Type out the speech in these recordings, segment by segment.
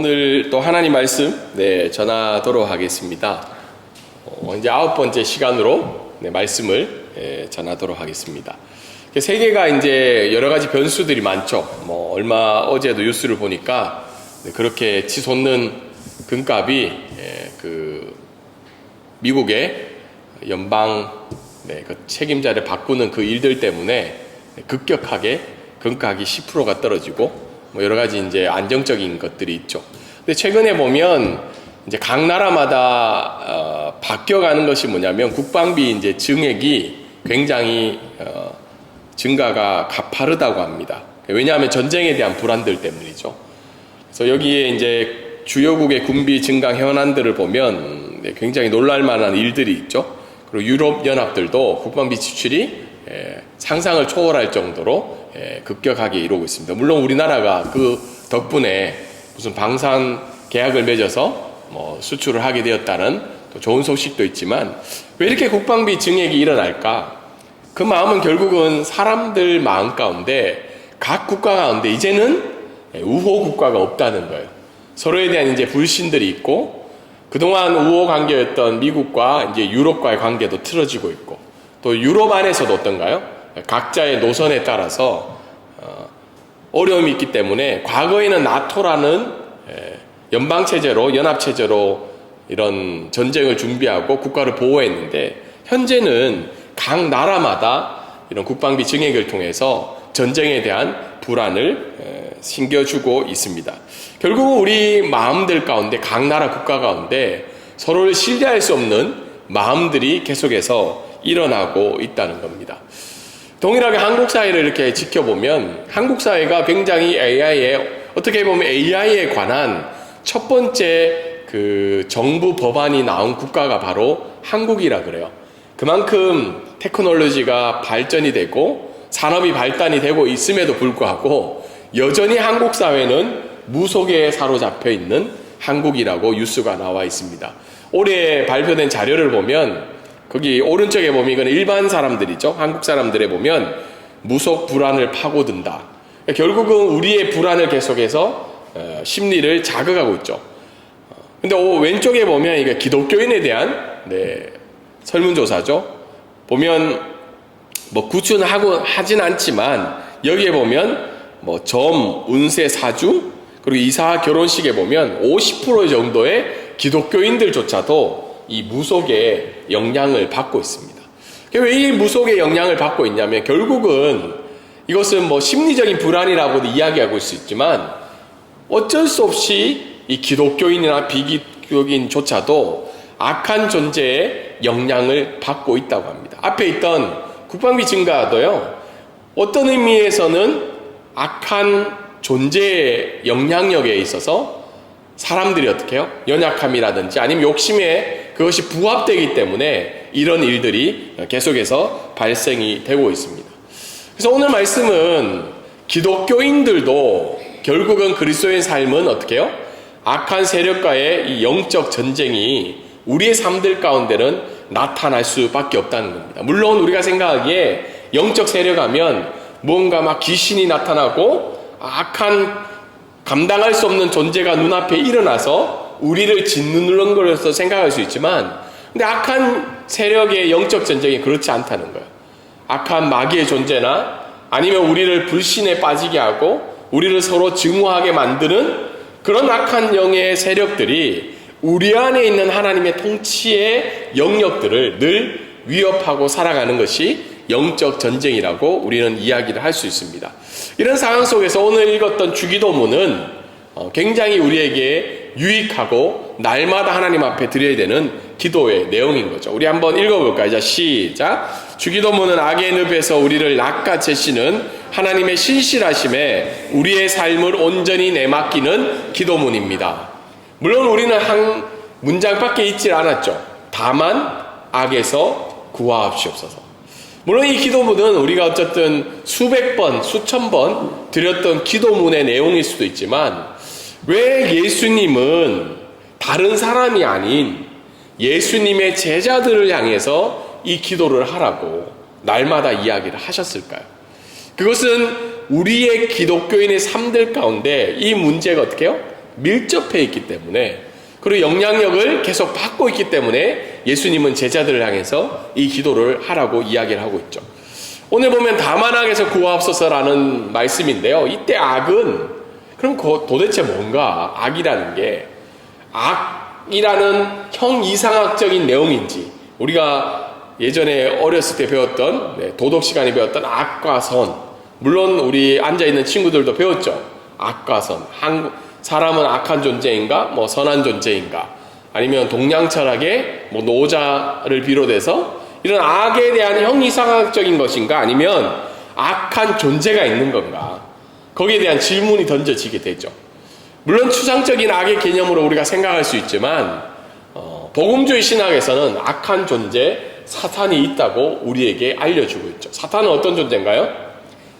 오늘 또 하나님 말씀 전하도록 하겠습니다. 이제 9번째 시간으로 말씀을 전하도록 하겠습니다. 세계가 이제 여러 가지 변수들이 많죠. 어제도 뉴스를 보니까 그렇게 치솟는 금값이 미국의 연방 그 책임자를 바꾸는 그 일들 때문에 급격하게 금값이 10%가 떨어지고 여러 가지 이제 안정적인 것들이 있죠. 근데 최근에 보면 이제 각 나라마다 바뀌어가는 것이 뭐냐면 국방비 이제 증액이 굉장히 증가가 가파르다고 합니다. 왜냐하면 전쟁에 대한 불안들 때문이죠. 그래서 여기에 이제 주요국의 군비 증강 현안들을 보면 굉장히 놀랄만한 일들이 있죠. 그리고 유럽 연합들도 국방비 지출이 상상을 초월할 정도로 급격하게 이루고 있습니다. 물론 우리나라가 그 덕분에 무슨 방산 계약을 맺어서 수출을 하게 되었다는 또 좋은 소식도 있지만 왜 이렇게 국방비 증액이 일어날까? 그 마음은 결국은 사람들 마음 가운데 각 국가 가운데 이제는 우호 국가가 없다는 거예요. 서로에 대한 이제 불신들이 있고 그동안 우호 관계였던 미국과 이제 유럽과의 관계도 틀어지고 있고 또 유럽 안에서도 어떤가요? 각자의 노선에 따라서 어려움이 있기 때문에 과거에는 나토라는 연방체제로 연합체제로 이런 전쟁을 준비하고 국가를 보호했는데 현재는 각 나라마다 이런 국방비 증액을 통해서 전쟁에 대한 불안을 심겨주고 있습니다. 결국 우리 마음들 가운데 각 나라 국가 가운데 서로를 신뢰할 수 없는 마음들이 계속해서 일어나고 있다는 겁니다. 동일하게 한국 사회를 이렇게 지켜보면 한국 사회가 굉장히 어떻게 보면 AI에 관한 첫 번째 그 정부 법안이 나온 국가가 바로 한국이라 그래요. 그만큼 테크놀로지가 발전이 되고 산업이 발달이 되고 있음에도 불구하고 여전히 한국 사회는 무속에 사로잡혀 있는 한국이라고 뉴스가 나와 있습니다. 올해 발표된 자료를 보면 거기 오른쪽에 보면 이건 일반 사람들이죠. 한국 사람들에 보면 무속 불안을 파고든다. 결국은 우리의 불안을 계속해서 심리를 자극하고 있죠. 근데 왼쪽에 보면 이게 기독교인에 대한 설문조사죠. 보면 구춘하고 하진 않지만 여기에 보면 점, 운세, 사주 그리고 이사, 결혼식에 보면 50% 정도의 기독교인들조차도 이 무속의 영향을 받고 있습니다. 왜 이 무속의 영향을 받고 있냐면 결국은 이것은 심리적인 불안이라고도 이야기하고 있을 수 있지만 어쩔 수 없이 이 기독교인이나 비기독교인조차도 악한 존재의 영향을 받고 있다고 합니다. 앞에 있던 국방비 증가도요, 어떤 의미에서는 악한 존재의 영향력에 있어서 사람들이 어떻게 해요? 연약함이라든지 아니면 욕심에 그것이 부합되기 때문에 이런 일들이 계속해서 발생이 되고 있습니다. 그래서 오늘 말씀은 기독교인들도 결국은 그리스도의 삶은 어떻게 해요? 악한 세력과의 이 영적 전쟁이 우리의 삶들 가운데는 나타날 수밖에 없다는 겁니다. 물론 우리가 생각하기에 영적 세력 하면 뭔가 막 귀신이 나타나고 악한 감당할 수 없는 존재가 눈앞에 일어나서 우리를 짓누르는 걸로서 생각할 수 있지만 근데 악한 세력의 영적 전쟁이 그렇지 않다는 거예요. 악한 마귀의 존재나 아니면 우리를 불신에 빠지게 하고 우리를 서로 증오하게 만드는 그런 악한 영의 세력들이 우리 안에 있는 하나님의 통치의 영역들을 늘 위협하고 살아가는 것이 영적 전쟁이라고 우리는 이야기를 할 수 있습니다. 이런 상황 속에서 오늘 읽었던 주기도문은 굉장히 우리에게 유익하고 날마다 하나님 앞에 드려야 되는 기도의 내용인 거죠. 우리 한번 읽어볼까요? 자, 시작. 주기도문은 악의 늪에서 우리를 낚아채시는 하나님의 신실하심에 우리의 삶을 온전히 내맡기는 기도문입니다. 물론 우리는 한 문장밖에 있질 않았죠. 다만 악에서 구하옵시옵소서. 물론 이 기도문은 우리가 어쨌든 수백 번, 수천 번 드렸던 기도문의 내용일 수도 있지만 왜 예수님은 다른 사람이 아닌 예수님의 제자들을 향해서 이 기도를 하라고 날마다 이야기를 하셨을까요? 그것은 우리의 기독교인의 삶들 가운데 이 문제가 어떻게 해요? 밀접해 있기 때문에, 그리고 영향력을 계속 받고 있기 때문에 예수님은 제자들을 향해서 이 기도를 하라고 이야기를 하고 있죠. 오늘 보면 다만 악에서 구하옵소서라는 말씀인데요. 이때 악은 그럼 도대체 뭔가, 악이라는 게 악이라는 형이상학적인 내용인지, 우리가 예전에 어렸을 때 배웠던 도덕 시간에 배웠던 악과 선, 물론 우리 앉아있는 친구들도 배웠죠. 악과 선, 사람은 악한 존재인가 선한 존재인가, 아니면 동양철학의 노자를 비롯해서 이런 악에 대한 형이상학적인 것인가, 아니면 악한 존재가 있는 건가, 거기에 대한 질문이 던져지게 되죠. 물론 추상적인 악의 개념으로 우리가 생각할 수 있지만 복음주의 신학에서는 악한 존재 사탄이 있다고 우리에게 알려주고 있죠. 사탄은 어떤 존재인가요?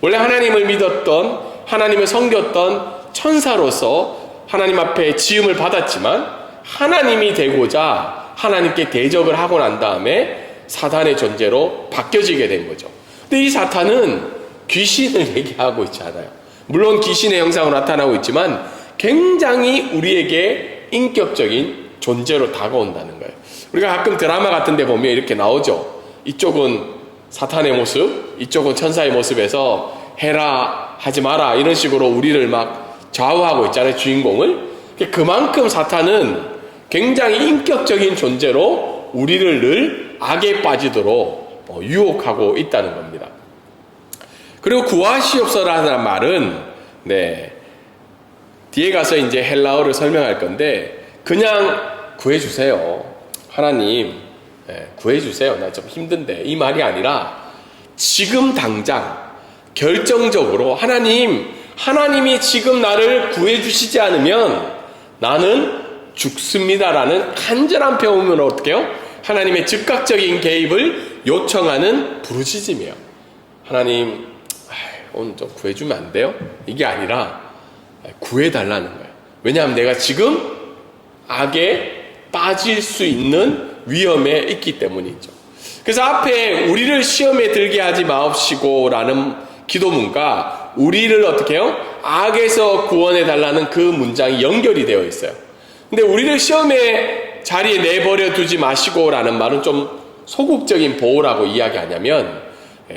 원래 하나님을 믿었던, 하나님을 섬겼던 천사로서 하나님 앞에 지음을 받았지만 하나님이 되고자 하나님께 대적을 하고 난 다음에 사탄의 존재로 바뀌어지게 된 거죠. 근데 이 사탄은 귀신을 얘기하고 있지 않아요. 물론 귀신의 형상으로 나타나고 있지만 굉장히 우리에게 인격적인 존재로 다가온다는 거예요. 우리가 가끔 드라마 같은 데 보면 이렇게 나오죠. 이쪽은 사탄의 모습, 이쪽은 천사의 모습에서 해라, 하지 마라, 이런 식으로 우리를 막 좌우하고 있잖아요, 주인공을. 그만큼 사탄은 굉장히 인격적인 존재로 우리를 늘 악에 빠지도록 유혹하고 있다는 겁니다. 그리고 구하시옵소서라는 말은 뒤에 가서 이제 헬라어를 설명할 건데, 그냥 구해주세요, 하나님 구해주세요, 나 좀 힘든데, 이 말이 아니라 지금 당장 결정적으로 하나님이 지금 나를 구해주시지 않으면 나는 죽습니다라는 간절한 표현으로 어떻게 해요? 하나님의 즉각적인 개입을 요청하는 부르짖음이에요. 하나님 오늘 좀 구해주면 안 돼요? 이게 아니라 구해달라는 거예요. 왜냐하면 내가 지금 악에 빠질 수 있는 위험에 있기 때문이죠. 그래서 앞에 우리를 시험에 들게 하지 마옵시고 라는 기도문과 우리를 어떻게 해요? 악에서 구원해 달라는 그 문장이 연결이 되어 있어요. 근데 우리를 시험의 자리에 내버려 두지 마시고 라는 말은 좀 소극적인 보호라고 이야기하냐면,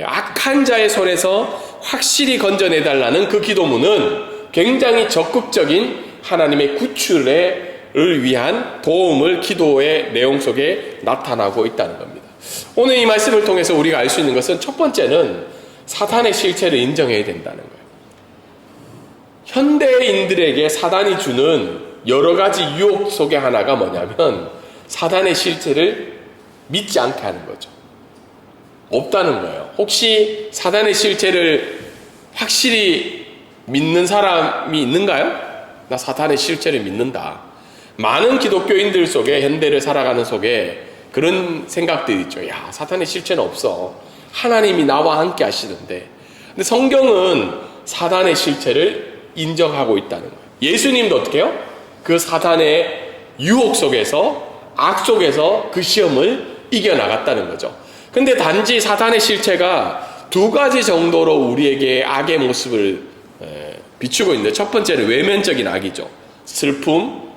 악한 자의 손에서 확실히 건져내 달라는 그 기도문은 굉장히 적극적인 하나님의 구출을 위한 도움을 기도의 내용 속에 나타나고 있다는 겁니다. 오늘 이 말씀을 통해서 우리가 알 수 있는 것은, 첫 번째는 사탄의 실체를 인정해야 된다는 거예요. 현대인들에게 사단이 주는 여러 가지 유혹 속의 하나가 뭐냐면 사단의 실체를 믿지 않게 하는 거죠. 없다는 거예요. 혹시 사단의 실체를 확실히 믿는 사람이 있는가요? 나 사탄의 실체를 믿는다. 많은 기독교인들 속에, 현대를 살아가는 속에 그런 생각들이 있죠. 야, 사탄의 실체는 없어. 하나님이 나와 함께 하시는데. 근데 성경은 사탄의 실체를 인정하고 있다는 거예요. 예수님도 어떻게 해요? 그 사탄의 유혹 속에서, 악 속에서 그 시험을 이겨나갔다는 거죠. 근데 단지 사탄의 실체가 두 가지 정도로 우리에게 악의 모습을 비추고 있는데, 첫 번째는 외면적인 악이죠. 슬픔,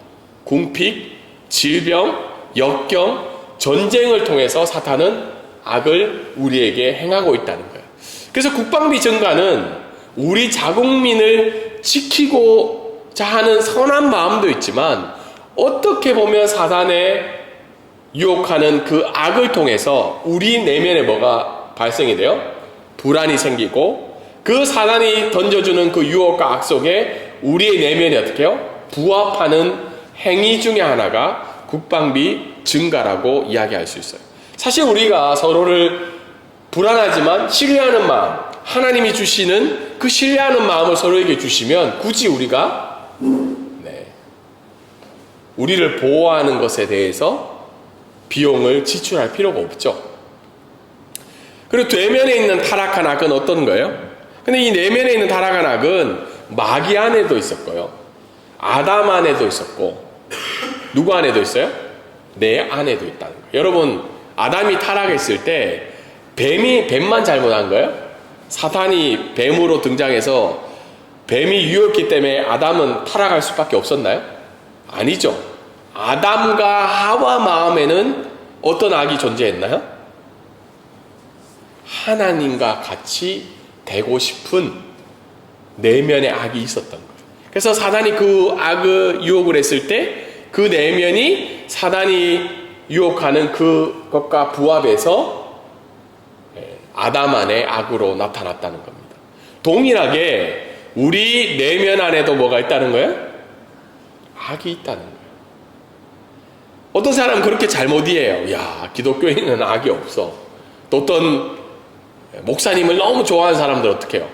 궁핍, 질병, 역경, 전쟁을 통해서 사탄은 악을 우리에게 행하고 있다는 거예요. 그래서 국방비 증가는 우리 자국민을 지키고자 하는 선한 마음도 있지만, 어떻게 보면 사단의 유혹하는 그 악을 통해서 우리 내면에 뭐가 발생이 돼요? 불안이 생기고, 그 사단이 던져주는 그 유혹과 악 속에 우리의 내면이 어떻게 해요? 부합하는 행위 중에 하나가 국방비 증가라고 이야기할 수 있어요. 사실 우리가 서로를 불안하지만 신뢰하는 마음, 하나님이 주시는 그 신뢰하는 마음을 서로에게 주시면 굳이 우리가 우리를 보호하는 것에 대해서 비용을 지출할 필요가 없죠. 그리고 내면에 있는 타락한 악은 어떤 거예요? 근데 이 내면에 있는 타락한 악은 마귀 안에도 있었고요, 아담 안에도 있었고, 누구 안에도 있어요? 내 안에도 있다는 거예요. 여러분, 아담이 타락했을 때 뱀만 잘못한 거예요? 사탄이 뱀으로 등장해서 뱀이 유혹했기 때문에 아담은 타락할 수밖에 없었나요? 아니죠. 아담과 하와 마음에는 어떤 악이 존재했나요? 하나님과 같이 되고 싶은 내면의 악이 있었던 거예요. 그래서 사단이 그 악을 유혹을 했을 때 그 내면이 사단이 유혹하는 그것과 부합해서 아담 안에 악으로 나타났다는 겁니다. 동일하게 우리 내면 안에도 뭐가 있다는 거예요? 악이 있다는 거예요. 어떤 사람은 그렇게 잘못 이해해요. 야, 기독교인은 악이 없어. 또 어떤 목사님을 너무 좋아하는 사람들 어떻게 해요?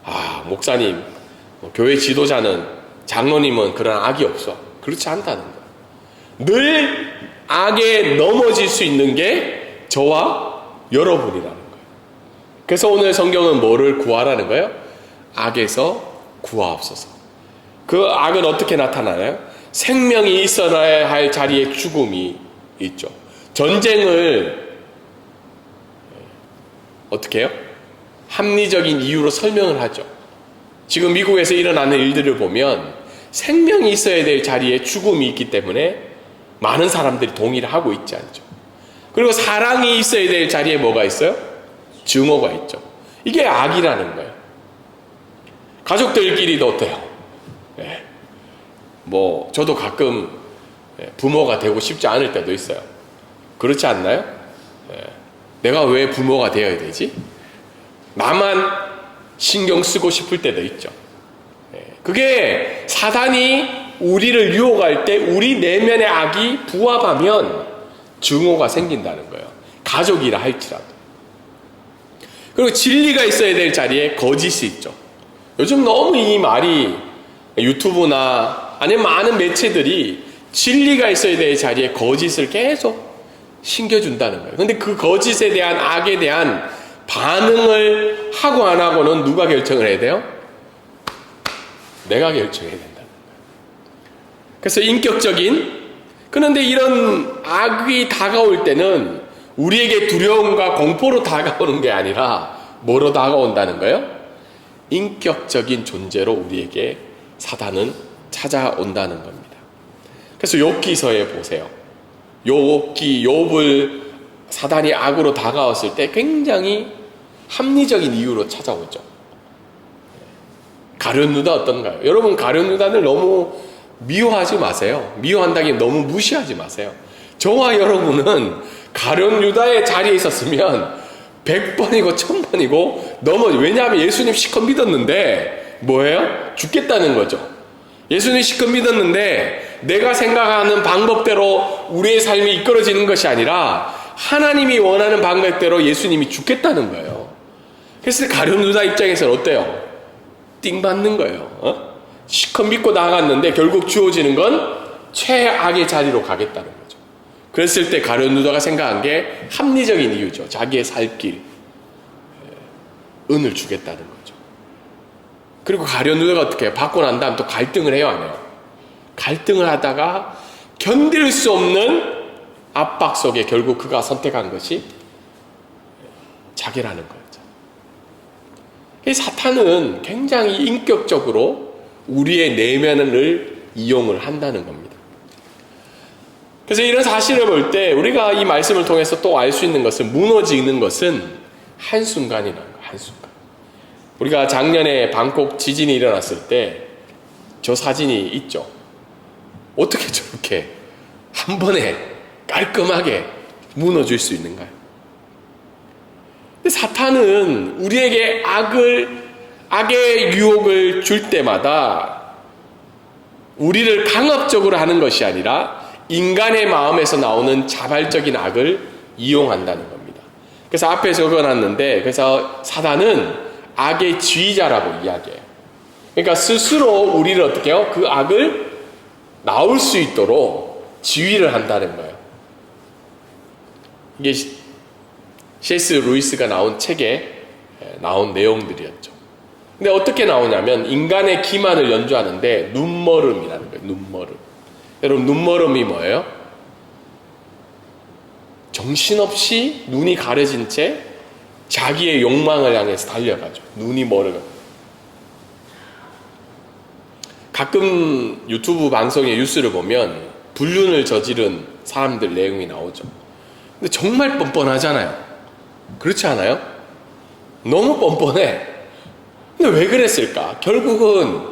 아, 목사님, 교회 지도자는, 장로님은 그런 악이 없어. 그렇지 않다는 거예요. 늘 악에 넘어질 수 있는 게 저와 여러분이라는 거예요. 그래서 오늘 성경은 뭐를 구하라는 거예요? 악에서 구하옵소서. 그 악은 어떻게 나타나나요? 생명이 있어야 할 자리에 죽음이 있죠. 전쟁을 어떻게 해요? 합리적인 이유로 설명을 하죠. 지금 미국에서 일어나는 일들을 보면 생명이 있어야 될 자리에 죽음이 있기 때문에 많은 사람들이 동의를 하고 있지 않죠. 그리고 사랑이 있어야 될 자리에 뭐가 있어요? 증오가 있죠. 이게 악이라는 거예요. 가족들끼리도 어때요? 네. 저도 가끔 부모가 되고 싶지 않을 때도 있어요. 그렇지 않나요? 내가 왜 부모가 되어야 되지? 나만 신경 쓰고 싶을 때도 있죠. 그게 사단이 우리를 유혹할 때 우리 내면의 악이 부합하면 증오가 생긴다는 거예요. 가족이라 할지라도. 그리고 진리가 있어야 될 자리에 거짓이 있죠. 요즘 너무 이 말이 유튜브나 아니면 많은 매체들이 진리가 있어야 될 자리에 거짓을 계속 신겨준다는 거예요. 근데 그 거짓에 대한 악에 대한 반응을 하고 안 하고는 누가 결정을 해야 돼요? 내가 결정해야 된다는 거예요. 그래서 그런데 이런 악이 다가올 때는 우리에게 두려움과 공포로 다가오는 게 아니라 뭐로 다가온다는 거예요? 인격적인 존재로 우리에게 사단은 찾아온다는 겁니다. 그래서 욥기서에 보세요. 욥을 사단이 악으로 다가왔을 때 굉장히 합리적인 이유로 찾아오죠. 가룟 유다 어떤가요? 여러분, 가룟 유다를 너무 미워하지 마세요. 미워한다기엔 너무 무시하지 마세요. 저와 여러분은 가룟 유다의 자리에 있었으면 100번이고 1000번이고 왜냐하면 예수님 실컷 믿었는데 뭐예요? 죽겠다는 거죠. 예수님 실컷 믿었는데 내가 생각하는 방법대로 우리의 삶이 이끌어지는 것이 아니라 하나님이 원하는 방법대로 예수님이 죽겠다는 거예요. 그래서 가룟 유다 입장에서는 어때요? 띵 받는 거예요. 실컷 믿고 나아갔는데 결국 주어지는 건 최악의 자리로 가겠다는 거죠. 그랬을 때 가룟 유다가 생각한 게 합리적인 이유죠. 자기의 살 길, 은을 주겠다는 거죠. 그리고 가룟 유다가 어떻게 해요? 받고 난 다음 또 갈등을 해요, 안 해요? 갈등을 하다가 견딜 수 없는 압박 속에 결국 그가 선택한 것이 자기라는 거죠. 사탄은 굉장히 인격적으로 우리의 내면을 이용을 한다는 겁니다. 그래서 이런 사실을 볼 때 우리가 이 말씀을 통해서 또 알 수 있는 것은 무너지는 것은 한순간이라는 거예요. 한순간. 우리가 작년에 방콕 지진이 일어났을 때 저 사진이 있죠. 어떻게 저렇게 한 번에 깔끔하게 무너질 수 있는가요? 근데 사탄은 우리에게 악의 유혹을 줄 때마다 우리를 강압적으로 하는 것이 아니라 인간의 마음에서 나오는 자발적인 악을 이용한다는 겁니다. 그래서 앞에 적어놨는데, 그래서 사단은 악의 지휘자라고 이야기해요. 그러니까 스스로 우리를 어떻게 해요? 그 악을 나올 수 있도록 지휘를 한다는 거예요. 이게 C.S. 루이스가 나온 책에 나온 내용들이었죠. 근데 어떻게 나오냐면 인간의 기만을 연주하는데 눈머름이라는 거예요. 눈머름. 여러분, 눈머름이 뭐예요? 정신없이 눈이 가려진 채 자기의 욕망을 향해서 달려가죠. 눈이 멀어요. 가끔 유튜브 방송의 뉴스를 보면 불륜을 저지른 사람들 내용이 나오죠. 근데 정말 뻔뻔하잖아요. 그렇지 않아요? 너무 뻔뻔해. 근데 왜 그랬을까? 결국은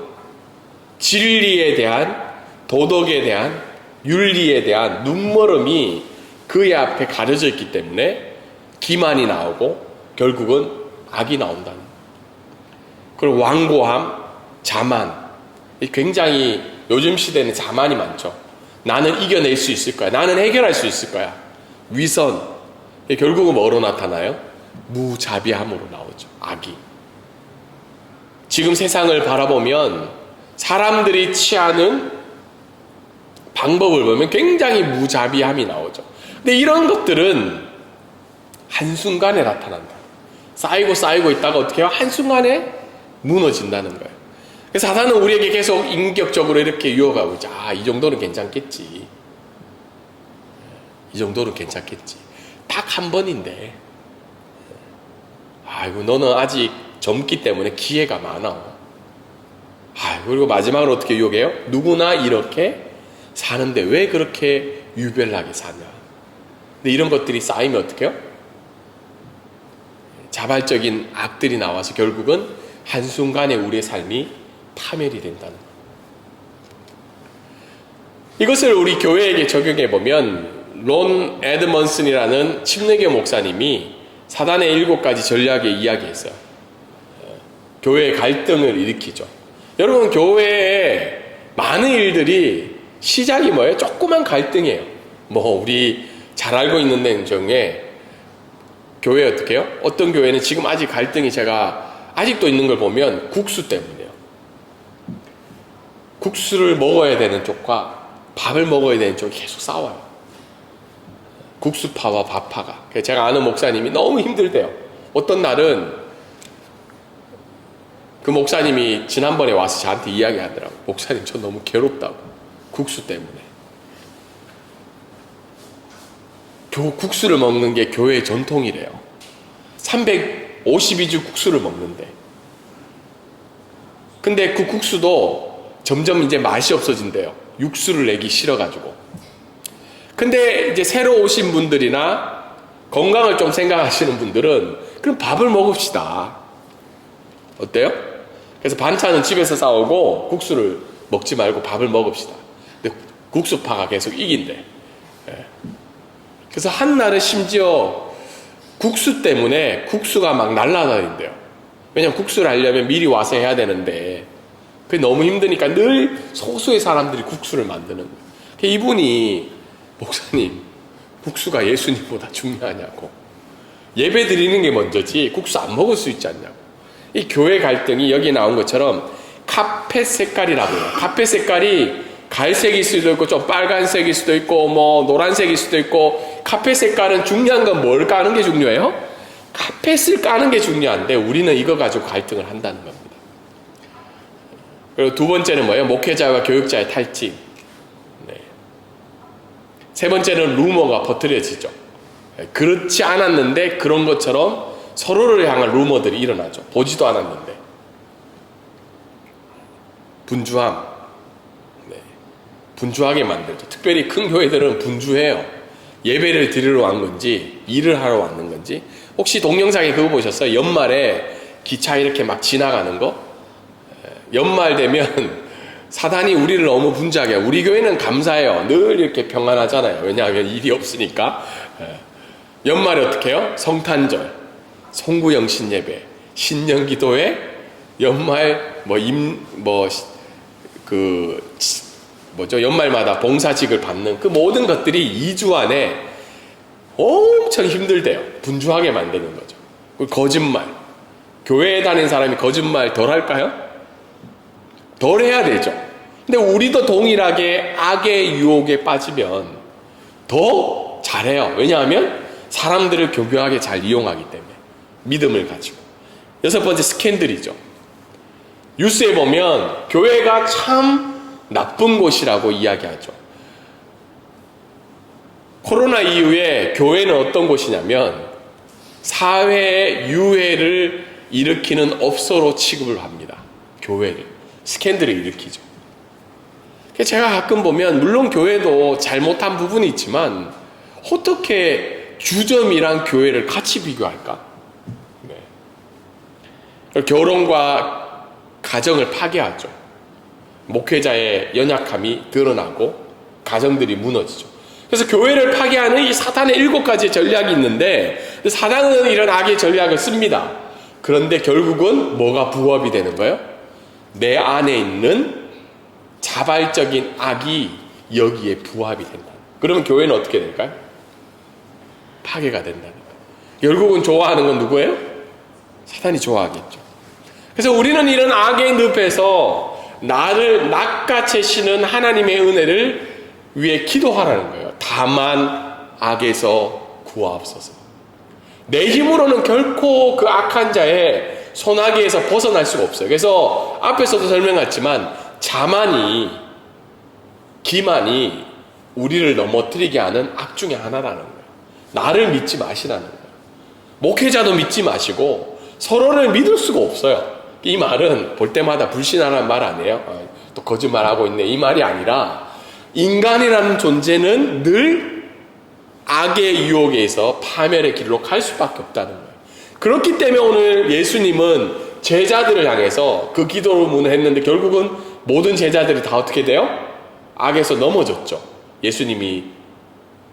진리에 대한, 도덕에 대한, 윤리에 대한 눈멀음이 그의 앞에 가려져 있기 때문에 기만이 나오고 결국은 악이 나온다는 거예요. 그리고 완고함, 자만. 굉장히 요즘 시대는 자만이 많죠. 나는 이겨낼 수 있을 거야. 나는 해결할 수 있을 거야. 위선. 결국은 뭐로 나타나요? 무자비함으로 나오죠. 악이. 지금 세상을 바라보면 사람들이 취하는 방법을 보면 굉장히 무자비함이 나오죠. 근데 이런 것들은 한순간에 나타난다. 쌓이고 있다가 어떻게 해요? 한순간에 무너진다는 거예요. 그래서 사단은 우리에게 계속 인격적으로 이렇게 유혹하고 있죠. 이 정도는 괜찮겠지. 이 정도는 괜찮겠지. 딱 한 번인데. 아이고, 너는 아직 젊기 때문에 기회가 많아. 그리고 마지막으로 어떻게 유혹해요? 누구나 이렇게 사는데 왜 그렇게 유별나게 사냐. 근데 이런 것들이 쌓이면 어떻게 해요? 자발적인 악들이 나와서 결국은 한순간에 우리의 삶이 파멸이 된다는 거예요. 이것을 우리 교회에게 적용해 보면 론 에드먼슨이라는 침례교 목사님이 사단의 7가지 전략에 이야기했어요. 교회의 갈등을 일으키죠. 여러분, 교회에 많은 일들이 시작이 뭐예요? 조그만 갈등이에요. 우리 잘 알고 있는 데 중에 교회 어떻게 해요? 어떤 교회는 지금 아직 갈등이 제가 아직도 있는 걸 보면 국수 때문이에요. 국수를 먹어야 되는 쪽과 밥을 먹어야 되는 쪽이 계속 싸워요. 국수파와 밥파가. 제가 아는 목사님이 너무 힘들대요. 어떤 날은 그 목사님이 지난번에 와서 저한테 이야기하더라고요. 목사님, 저 너무 괴롭다고. 국수 때문에. 국수를 먹는 게 교회의 전통이래요. 352주 국수를 먹는데. 근데 그 국수도 점점 이제 맛이 없어진대요. 육수를 내기 싫어가지고. 근데 이제 새로 오신 분들이나 건강을 좀 생각하시는 분들은 그럼 밥을 먹읍시다. 어때요? 그래서 반찬은 집에서 싸오고 국수를 먹지 말고 밥을 먹읍시다. 근데 국수파가 계속 이긴대. 그래서 한 날은 심지어 국수 때문에 국수가 막 날아다닌대요. 왜냐면 국수를 하려면 미리 와서 해야 되는데 그게 너무 힘드니까 늘 소수의 사람들이 국수를 만드는 거예요. 이분이 목사님, 국수가 예수님보다 중요하냐고. 예배 드리는 게 먼저지 국수 안 먹을 수 있지 않냐고. 이 교회 갈등이 여기 나온 것처럼 카펫 색깔이라고 해요. 카펫 색깔이 갈색일 수도 있고 좀 빨간색일 수도 있고 노란색일 수도 있고. 카펫 색깔은 중요한 건 뭘 까는 게 중요해요? 카펫을 까는 게 중요한데 우리는 이거 가지고 갈등을 한다는 겁니다. 그리고 두 번째는 뭐예요? 목회자와 교육자의 탈진. 세 번째는 루머가 퍼뜨려지죠. 그렇지 않았는데 그런 것처럼 서로를 향한 루머들이 일어나죠. 보지도 않았는데. 분주함. 분주하게 만들죠. 특별히 큰 교회들은 분주해요. 예배를 드리러 왔는 건지 일을 하러 왔는 건지. 혹시 동영상에 그거 보셨어요? 연말에 기차 이렇게 막 지나가는 거? 연말 되면 사단이 우리를 너무 분주하게 해요. 우리 교회는 감사해요. 늘 이렇게 평안하잖아요. 왜냐하면 일이 없으니까. 연말에 어떻게 해요? 성탄절, 송구영신 예배, 신년기도회, 연말 연말마다 봉사직을 받는 그 모든 것들이 2주 안에 엄청 힘들대요. 분주하게 만드는 거죠. 거짓말. 교회에 다니는 사람이 거짓말 덜 할까요? 덜 해야 되죠. 근데 우리도 동일하게 악의 유혹에 빠지면 더 잘해요. 왜냐하면 사람들을 교묘하게 잘 이용하기 때문에. 믿음을 가지고. 6번째, 스캔들이죠. 뉴스에 보면 교회가 참 나쁜 곳이라고 이야기하죠. 코로나 이후에 교회는 어떤 곳이냐면 사회의 유해를 일으키는 업소로 취급을 합니다. 교회를. 스캔들을 일으키죠. 제가 가끔 보면 물론 교회도 잘못한 부분이 있지만 어떻게 주점이랑 교회를 같이 비교할까? 네. 결혼과 가정을 파괴하죠. 목회자의 연약함이 드러나고 가정들이 무너지죠. 그래서 교회를 파괴하는 이 사탄의 7가지 전략이 있는데 사탄은 이런 악의 전략을 씁니다. 그런데 결국은 뭐가 부합이 되는 거예요? 내 안에 있는 자발적인 악이 여기에 부합이 된다. 그러면 교회는 어떻게 될까요? 파괴가 된다는 거예요. 결국은 좋아하는 건 누구예요? 사탄이 좋아하겠죠. 그래서 우리는 이런 악의 늪에서 나를 낚아채시는 하나님의 은혜를 위해 기도하라는 거예요. 다만 악에서 구하옵소서. 내 힘으로는 결코 그 악한 자의 손아귀에서 벗어날 수가 없어요. 그래서 앞에서도 설명했지만 자만이, 기만이 우리를 넘어뜨리게 하는 악 중에 하나라는 거예요. 나를 믿지 마시라는 거예요. 목회자도 믿지 마시고 서로를 믿을 수가 없어요. 이 말은 볼 때마다 불신하라는 말 아니에요. 또 거짓말하고 있네, 이 말이 아니라 인간이라는 존재는 늘 악의 유혹에서 파멸의 길로 갈 수밖에 없다는 거예요. 그렇기 때문에 오늘 예수님은 제자들을 향해서 그 기도문을 했는데 결국은 모든 제자들이 다 어떻게 돼요? 악에서 넘어졌죠. 예수님이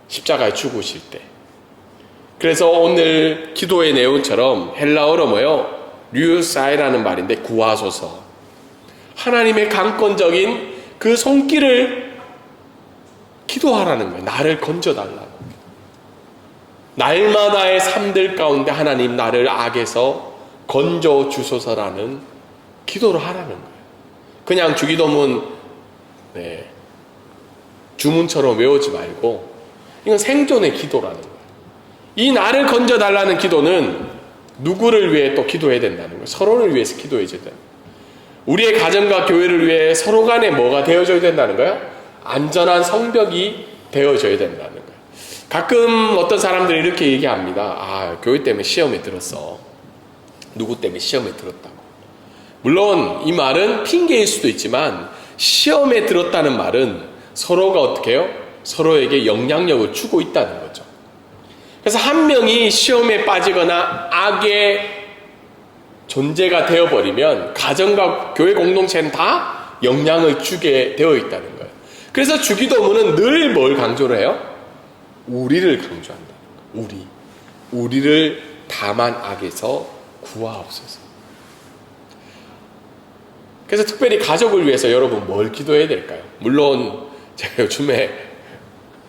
십자가에 죽으실 때. 그래서 오늘 기도의 내용처럼 헬라어로 뭐요? 류사이라는 말인데 구하소서. 하나님의 강권적인 그 손길을 기도하라는 거예요. 나를 건져달라고. 날마다의 삶들 가운데 하나님 나를 악에서 건져 주소서라는 기도를 하라는 거예요. 그냥 주기도문 주문처럼 외우지 말고 이건 생존의 기도라는 거예요. 이 나를 건져달라는 기도는 누구를 위해 또 기도해야 된다는 거예요. 서로를 위해서 기도해야 된다. 우리의 가정과 교회를 위해 서로 간에 뭐가 되어줘야 된다는 거예요? 안전한 성벽이 되어줘야 된다는 거예요. 가끔 어떤 사람들이 이렇게 얘기합니다. 교회 때문에 시험에 들었어. 누구 때문에 시험에 들었다고. 물론 이 말은 핑계일 수도 있지만 시험에 들었다는 말은 서로가 어떻게 해요? 서로에게 영향력을 주고 있다는 거죠. 그래서 한 명이 시험에 빠지거나 악의 존재가 되어버리면 가정과 교회 공동체는 다 영향을 주게 되어 있다는 거예요. 그래서 주기도문은 늘 뭘 강조를 해요? 우리를 강조한다. 우리를 다만 악에서 구하옵소서. 그래서 특별히 가족을 위해서 여러분 뭘 기도해야 될까요? 물론 제가 요즘에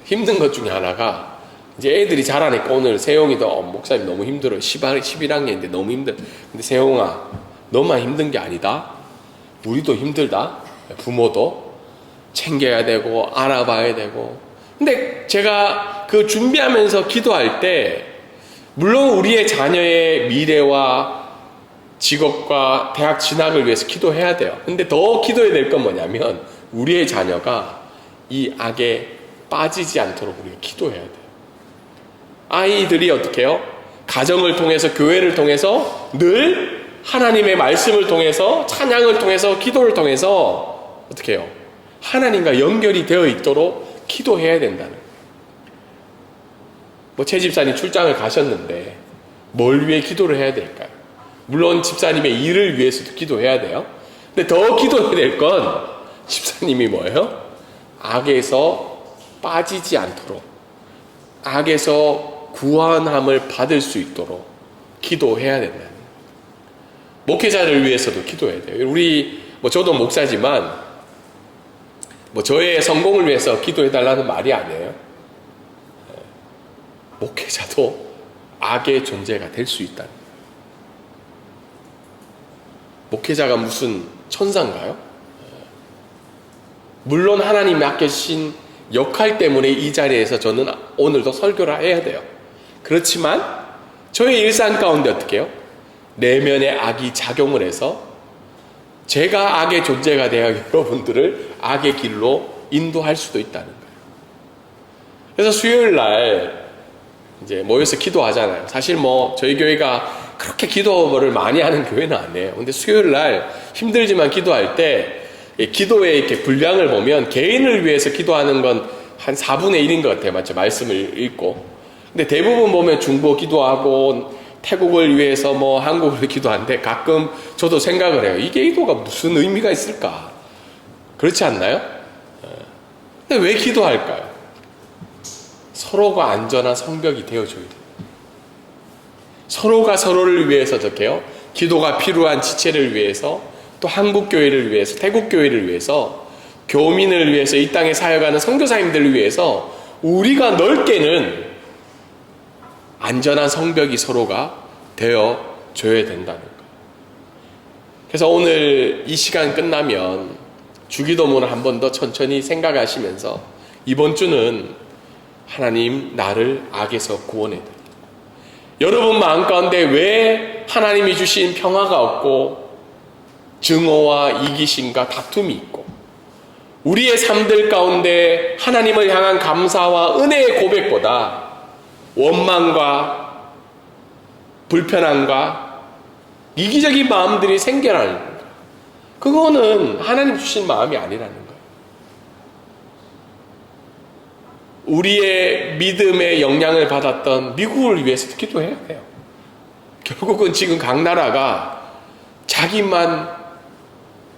힘든 것 중에 하나가 이제 애들이 자라니까 오늘 세용이도 목사님 너무 힘들어요. 11학년인데 너무 힘들어. 근데 세용아, 너만 힘든 게 아니다. 우리도 힘들다. 부모도 챙겨야 되고 알아봐야 되고. 근데 제가 그 준비하면서 기도할 때 물론 우리의 자녀의 미래와 직업과 대학 진학을 위해서 기도해야 돼요. 근데 더 기도해야 될 건 뭐냐면 우리의 자녀가 이 악에 빠지지 않도록 우리가 기도해야 돼요. 아이들이 어떻게 해요? 가정을 통해서, 교회를 통해서 늘 하나님의 말씀을 통해서, 찬양을 통해서, 기도를 통해서 어떻게 해요? 하나님과 연결이 되어 있도록 기도해야 된다는 거예요. 최 집사님 출장을 가셨는데 뭘 위해 기도를 해야 될까요? 물론 집사님의 일을 위해서도 기도해야 돼요. 근데 더 기도해야 될 건 집사님이 뭐예요? 악에서 빠지지 않도록, 악에서 구원함을 받을 수 있도록 기도해야 된다는 거예요. 목회자를 위해서도 기도해야 돼요. 저도 목사지만 저의 성공을 위해서 기도해달라는 말이 아니에요. 목회자도 악의 존재가 될 수 있다는 거예요. 목회자가 무슨 천사인가요? 물론 하나님이 맡겨주신 역할 때문에 이 자리에서 저는 오늘도 설교를 해야 돼요. 그렇지만 저의 일상 가운데 어떻게 해요? 내면의 악이 작용을 해서 제가 악의 존재가 되어 여러분들을 악의 길로 인도할 수도 있다는 거예요. 그래서 수요일 날 이제 모여서 기도하잖아요. 사실 저희 교회가 그렇게 기도를 많이 하는 교회는 아니에요. 근데 수요일 날 힘들지만 기도할 때 기도의 이렇게 분량을 보면 개인을 위해서 기도하는 건 한 4분의 1인 것 같아요. 맞죠? 말씀을 읽고. 근데 대부분 보면 중보 기도하고 태국을 위해서 뭐 한국을 기도하는데 가끔 저도 생각을 해요. 이 기도가 무슨 의미가 있을까? 그렇지 않나요? 근데 왜 기도할까요? 서로가 안전한 성벽이 되어줘야 돼요. 서로가 서로를 위해서 어떻게요? 기도가 필요한 지체를 위해서, 또 한국교회를 위해서, 태국교회를 위해서, 교민을 위해서, 이 땅에 사역하는 선교사님들을 위해서 우리가 넓게는 안전한 성벽이 서로가 되어줘야 된다는 거예요. 그래서 오늘 이 시간 끝나면 주기도문을 한 번 더 천천히 생각하시면서 이번 주는 하나님 나를 악에서 구원해드리고, 여러분 마음 가운데 왜 하나님이 주신 평화가 없고 증오와 이기심과 다툼이 있고, 우리의 삶들 가운데 하나님을 향한 감사와 은혜의 고백보다 원망과 불편함과 이기적인 마음들이 생겨나는 거예요. 그거는 하나님 주신 마음이 아니라는 거예요. 우리의 믿음의 영향을 받았던 미국을 위해서도 기도해야 해요. 결국은 지금 각 나라가 자기만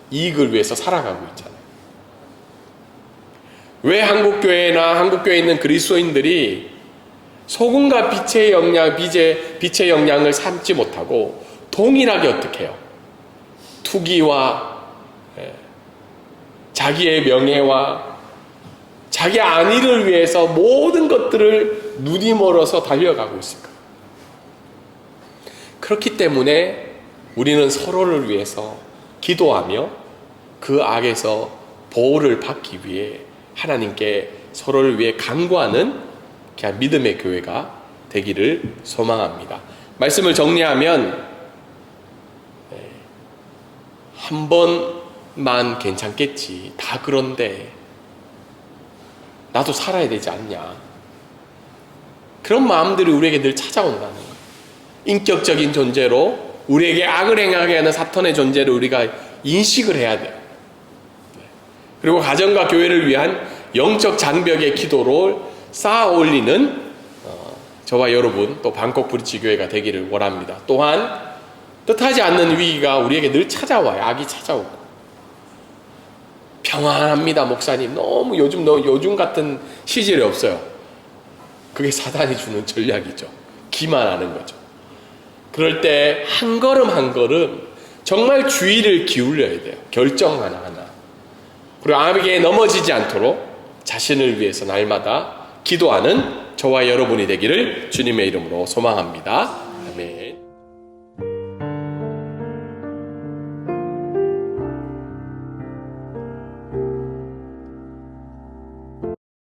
이익을 위해서 살아가고 있잖아요. 왜 한국교회나 한국교회에 있는 그리스도인들이 소금과 빛의 영향, 빛의 영향을 삼지 못하고 동일하게 어떻게 해요? 투기와 자기의 명예와 자기 안위를 위해서 모든 것들을 눈이 멀어서 달려가고 있을까? 그렇기 때문에 우리는 서로를 위해서 기도하며 그 악에서 보호를 받기 위해 하나님께 서로를 위해 간구하는 그냥 믿음의 교회가 되기를 소망합니다. 말씀을 정리하면 한 번만 괜찮겠지, 다 그런데 나도 살아야 되지 않냐, 그런 마음들이 우리에게 늘 찾아온다는 거예요. 인격적인 존재로 우리에게 악을 행하게 하는 사탄의 존재를 우리가 인식을 해야 돼요. 그리고 가정과 교회를 위한 영적 장벽의 기도를 쌓아 올리는 저와 여러분, 또 방콕 브릿지 교회가 되기를 원합니다. 또한 뜻하지 않는 위기가 우리에게 늘 찾아와요. 악이 찾아오고. 평안합니다, 목사님. 너무 요즘 같은 시절이 없어요. 그게 사단이 주는 전략이죠. 기만하는 거죠. 그럴 때 한 걸음 한 걸음 정말 주의를 기울여야 돼요. 결정 하나하나. 그리고 악에 넘어지지 않도록 자신을 위해서 날마다 기도하는 저와 여러분이 되기를 주님의 이름으로 소망합니다. 아멘.